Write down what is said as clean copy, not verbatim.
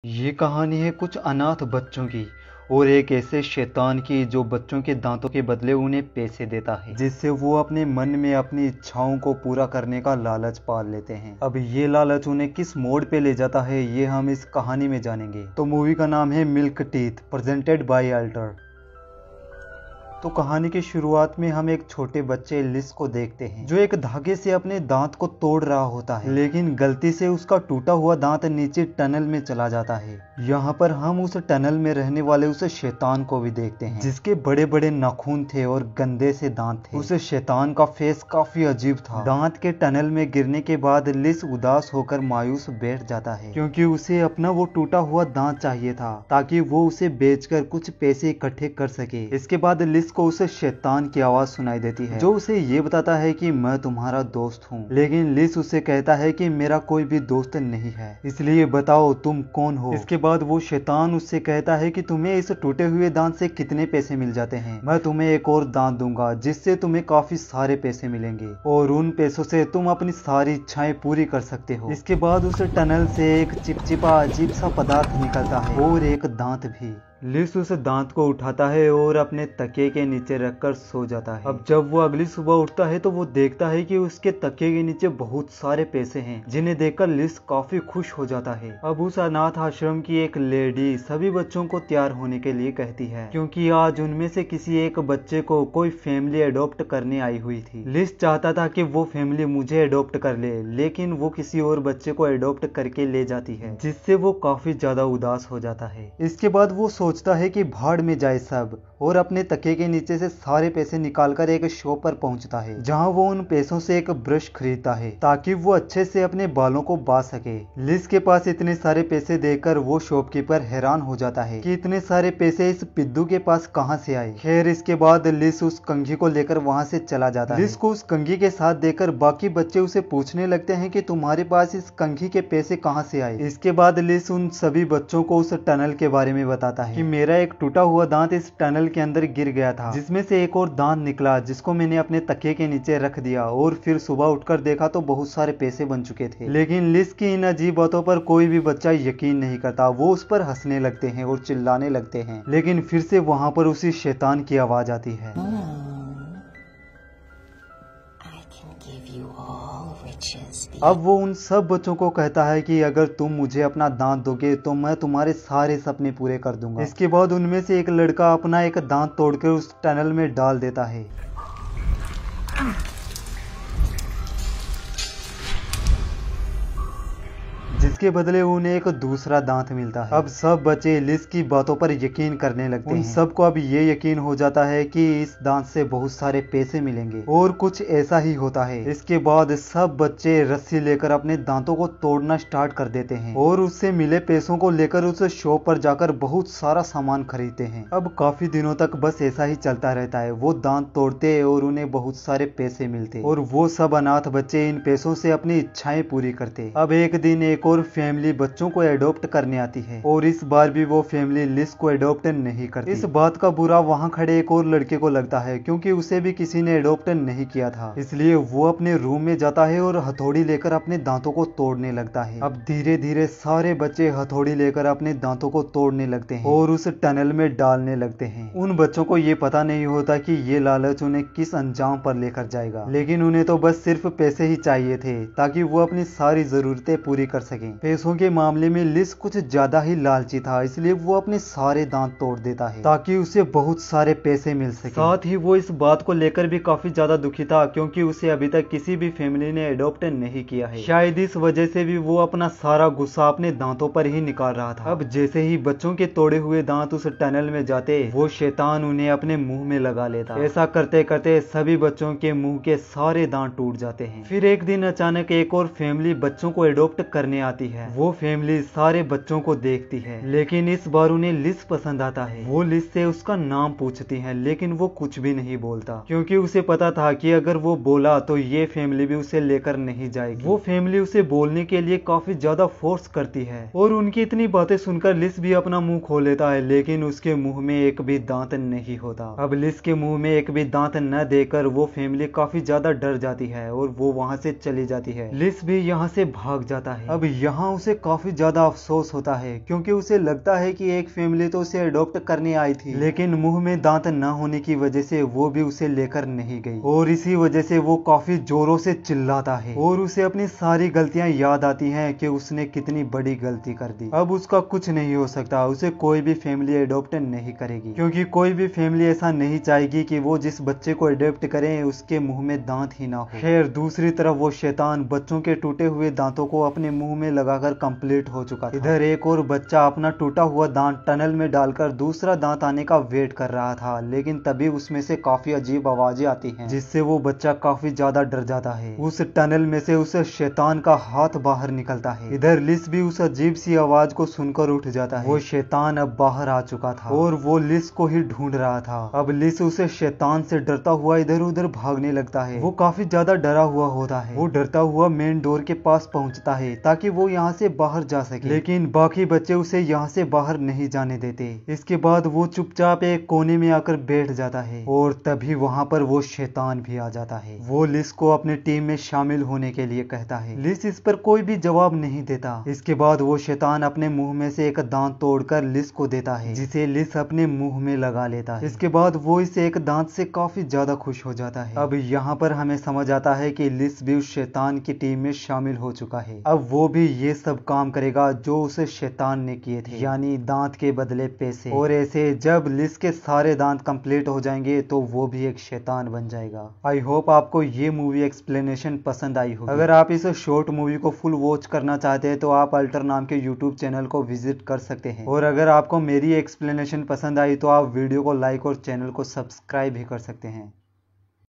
ये कहानी है कुछ अनाथ बच्चों की और एक ऐसे शैतान की जो बच्चों के दांतों के बदले उन्हें पैसे देता है, जिससे वो अपने मन में अपनी इच्छाओं को पूरा करने का लालच पाल लेते हैं। अब ये लालच उन्हें किस मोड़ पे ले जाता है ये हम इस कहानी में जानेंगे। तो मूवी का नाम है milk teeth, presented by alter. तो कहानी की शुरुआत में हम एक छोटे बच्चे लिस को देखते हैं जो एक धागे से अपने दांत को तोड़ रहा होता है, लेकिन गलती से उसका टूटा हुआ दांत नीचे टनल में चला जाता है। यहाँ पर हम उस टनल में रहने वाले उस शैतान को भी देखते हैं जिसके बड़े बड़े नाखून थे और गंदे से दांत थे। उस शैतान का फेस काफी अजीब था। दांत के टनल में गिरने के बाद लिस उदास होकर मायूस बैठ जाता है क्योंकि उसे अपना वो टूटा हुआ दांत चाहिए था ताकि वो उसे बेचकर कुछ पैसे इकट्ठे कर सके। इसके बाद लिस को उसे शैतान की आवाज सुनाई देती है जो उसे ये बताता है कि मैं तुम्हारा दोस्त हूँ, लेकिन लिस उसे कहता है कि मेरा कोई भी दोस्त नहीं है, इसलिए बताओ तुम कौन हो। इसके बाद वो शैतान उससे कहता है कि तुम्हें इस टूटे हुए दांत से कितने पैसे मिल जाते हैं। मैं तुम्हें एक और दांत दूंगा जिससे तुम्हें काफी सारे पैसे मिलेंगे और उन पैसों से तुम अपनी सारी इच्छाएं पूरी कर सकते हो। इसके बाद उस टनल से एक चिपचिपा अजीब सा पदार्थ निकलता है और एक दांत भी। लिस उस दांत को उठाता है और अपने तकिए के नीचे रखकर सो जाता है। अब जब वो अगली सुबह उठता है तो वो देखता है कि उसके तकिए के नीचे बहुत सारे पैसे हैं, जिन्हें देखकर लिस काफी खुश हो जाता है। अब उस अनाथ आश्रम की एक लेडी सभी बच्चों को तैयार होने के लिए कहती है क्योंकि आज उनमें से किसी एक बच्चे को कोई फैमिली अडॉप्ट करने आई हुई थी। लिस चाहता था कि वो फैमिली मुझे अडॉप्ट कर ले, लेकिन वो किसी और बच्चे को अडॉप्ट करके ले जाती है जिससे वो काफी ज्यादा उदास हो जाता है। इसके बाद वो सोचता है कि भाड़ में जाए सब और अपने तकिए के नीचे से सारे पैसे निकालकर एक शॉप पर पहुंचता है जहां वो उन पैसों से एक ब्रश खरीदता है ताकि वो अच्छे से अपने बालों को बांध सके। लिस के पास इतने सारे पैसे देखकर वो शॉपकीपर हैरान हो जाता है कि इतने सारे पैसे इस पिद्दू के पास कहां से आए। खैर इसके बाद लिस उस कंघी को लेकर वहां से चला जाता है। लिस को उस कंघी के साथ देखकर बाकी बच्चे उसे पूछने लगते हैं कि तुम्हारे पास इस कंघी के पैसे कहां से आए। इसके बाद लिस उन सभी बच्चों को उस टनल के बारे में बताता है कि मेरा एक टूटा हुआ दांत इस टनल के अंदर गिर गया था जिसमें से एक और दांत निकला जिसको मैंने अपने तकिए के नीचे रख दिया और फिर सुबह उठकर देखा तो बहुत सारे पैसे बन चुके थे। लेकिन लिस की इन अजीब बातों पर कोई भी बच्चा यकीन नहीं करता। वो उस पर हंसने लगते हैं और चिल्लाने लगते हैं, लेकिन फिर से वहां पर उसी शैतान की आवाज आती है। अब वो उन सब बच्चों को कहता है कि अगर तुम मुझे अपना दांत दोगे तो मैं तुम्हारे सारे सपने पूरे कर दूंगा। इसके बाद उनमें से एक लड़का अपना एक दांत तोड़कर उस टनल में डाल देता है जिसके बदले उन्हें एक दूसरा दांत मिलता है। अब सब बच्चे लिस की बातों पर यकीन करने लगते हैं। उन सबको अब ये यकीन हो जाता है कि इस दांत से बहुत सारे पैसे मिलेंगे और कुछ ऐसा ही होता है। इसके बाद सब बच्चे रस्सी लेकर अपने दांतों को तोड़ना स्टार्ट कर देते हैं और उससे मिले पैसों को लेकर उस शॉप पर जाकर बहुत सारा सामान खरीदते हैं। अब काफी दिनों तक बस ऐसा ही चलता रहता है। वो दांत तोड़ते और उन्हें बहुत सारे पैसे मिलते और वो सब अनाथ बच्चे इन पैसों से अपनी इच्छाएं पूरी करते। अब एक दिन एक और फैमिली बच्चों को एडॉप्ट करने आती है और इस बार भी वो फैमिली लिस को एडॉप्ट नहीं करती। इस बात का बुरा वहाँ खड़े एक और लड़के को लगता है क्योंकि उसे भी किसी ने एडॉप्ट नहीं किया था। इसलिए वो अपने रूम में जाता है और हथौड़ी लेकर अपने दांतों को तोड़ने लगता है। अब धीरे धीरे सारे बच्चे हथौड़ी लेकर अपने दांतों को तोड़ने लगते हैं और उस टनल में डालने लगते हैं। उन बच्चों को ये पता नहीं होता कि ये लालच उन्हें किस अंजाम पर लेकर जाएगा, लेकिन उन्हें तो बस सिर्फ पैसे ही चाहिए थे ताकि वो अपनी सारी जरूरतें पूरी कर सकें। पैसों के मामले में लिस कुछ ज्यादा ही लालची था, इसलिए वो अपने सारे दांत तोड़ देता है ताकि उसे बहुत सारे पैसे मिल सके। साथ ही वो इस बात को लेकर भी काफी ज्यादा दुखी था क्योंकि उसे अभी तक किसी भी फैमिली ने एडॉप्ट नहीं किया है। शायद इस वजह से भी वो अपना सारा गुस्सा अपने दांतों पर ही निकाल रहा था। अब जैसे ही बच्चों के तोड़े हुए दांत उस टनल में जाते वो शैतान उन्हें अपने मुंह में लगा लेता। ऐसा करते करते सभी बच्चों के मुंह के सारे दांत टूट जाते हैं। फिर एक दिन अचानक एक और फैमिली बच्चों को एडॉप्ट करने आती है। वो फैमिली सारे बच्चों को देखती है, लेकिन इस बार उन्हें लिस पसंद आता है। वो लिस से उसका नाम पूछती है, लेकिन वो कुछ भी नहीं बोलता क्योंकि उसे पता था कि अगर वो बोला तो ये फैमिली भी उसे लेकर नहीं जाएगी। वो फैमिली उसे बोलने के लिए काफी ज्यादा फोर्स करती है और उनकी इतनी बातें सुनकर लिस भी अपना मुंह खोल लेता है, लेकिन उसके मुंह में एक भी दांत नहीं होता। अब लिस के मुंह में एक भी दांत न देकर वो फैमिली काफी ज्यादा डर जाती है और वो वहाँ से चली जाती है। लिस भी यहाँ से भाग जाता है। अब यहाँ उसे काफी ज्यादा अफसोस होता है, क्योंकि उसे लगता है कि एक फैमिली तो उसे अडॉप्ट करने आई थी, लेकिन मुंह में दांत न होने की वजह से वो भी उसे लेकर नहीं गई, और इसी वजह से वो काफी जोरों से चिल्लाता है और उसे अपनी सारी गलतियां याद आती हैं कि उसने कितनी बड़ी गलती कर दी। अब उसका कुछ नहीं हो सकता, उसे कोई भी फैमिली अडॉप्ट नहीं करेगी, क्योंकि कोई भी फैमिली ऐसा नहीं चाहेगी कि वो जिस बच्चे को अडॉप्ट करे उसके मुंह में दांत ही ना हो। खैर दूसरी तरफ वो शैतान बच्चों के टूटे हुए दांतों को अपने मुंह में लगाकर कंप्लीट हो चुका था। इधर एक और बच्चा अपना टूटा हुआ दांत टनल में डालकर दूसरा दांत आने का वेट कर रहा था, लेकिन तभी उसमें से काफी अजीब आवाजें आती हैं, जिससे वो बच्चा काफी ज्यादा डर जाता है। उस टनल में से उस शैतान का हाथ बाहर निकलता है। इधर लिस भी उस अजीब सी आवाज को सुनकर उठ जाता है। वो शैतान अब बाहर आ चुका था और वो लिस को ही ढूंढ रहा था। अब लिस उसे शैतान से डरता हुआ इधर उधर भागने लगता है। वो काफी ज्यादा डरा हुआ होता है। वो डरता हुआ मेन डोर के पास पहुंचता है ताकि वो यहाँ से बाहर जा सके, लेकिन बाकी बच्चे उसे यहाँ से बाहर नहीं जाने देते। इसके बाद वो चुपचाप एक कोने में आकर बैठ जाता है और तभी वहाँ पर वो शैतान भी आ जाता है। वो लिस को अपने टीम में शामिल होने के लिए कहता है। लिस इस पर कोई भी जवाब नहीं देता। इसके बाद वो शैतान अपने मुंह में से एक दांत तोड़कर लिस को देता है, जिसे लिस अपने मुंह में लगा लेता है। इसके बाद वो इस एक दांत से काफी ज्यादा खुश हो जाता है। अब यहाँ पर हमें समझ आता है कि लिस भी उस शैतान की टीम में शामिल हो चुका है। अब वो भी ये सब काम करेगा जो उस शैतान ने किए थे, यानी दांत के बदले पैसे। और ऐसे जब लिस के सारे दांत कंप्लीट हो जाएंगे तो वो भी एक शैतान बन जाएगा। आई होप आपको ये मूवी एक्सप्लेनेशन पसंद आई होगी। अगर आप इस शॉर्ट मूवी को फुल वॉच करना चाहते हैं तो आप अल्टर नाम के यूट्यूब चैनल को विजिट कर सकते हैं, और अगर आपको मेरी एक्सप्लेनेशन पसंद आई तो आप वीडियो को लाइक और चैनल को सब्सक्राइब भी कर सकते हैं।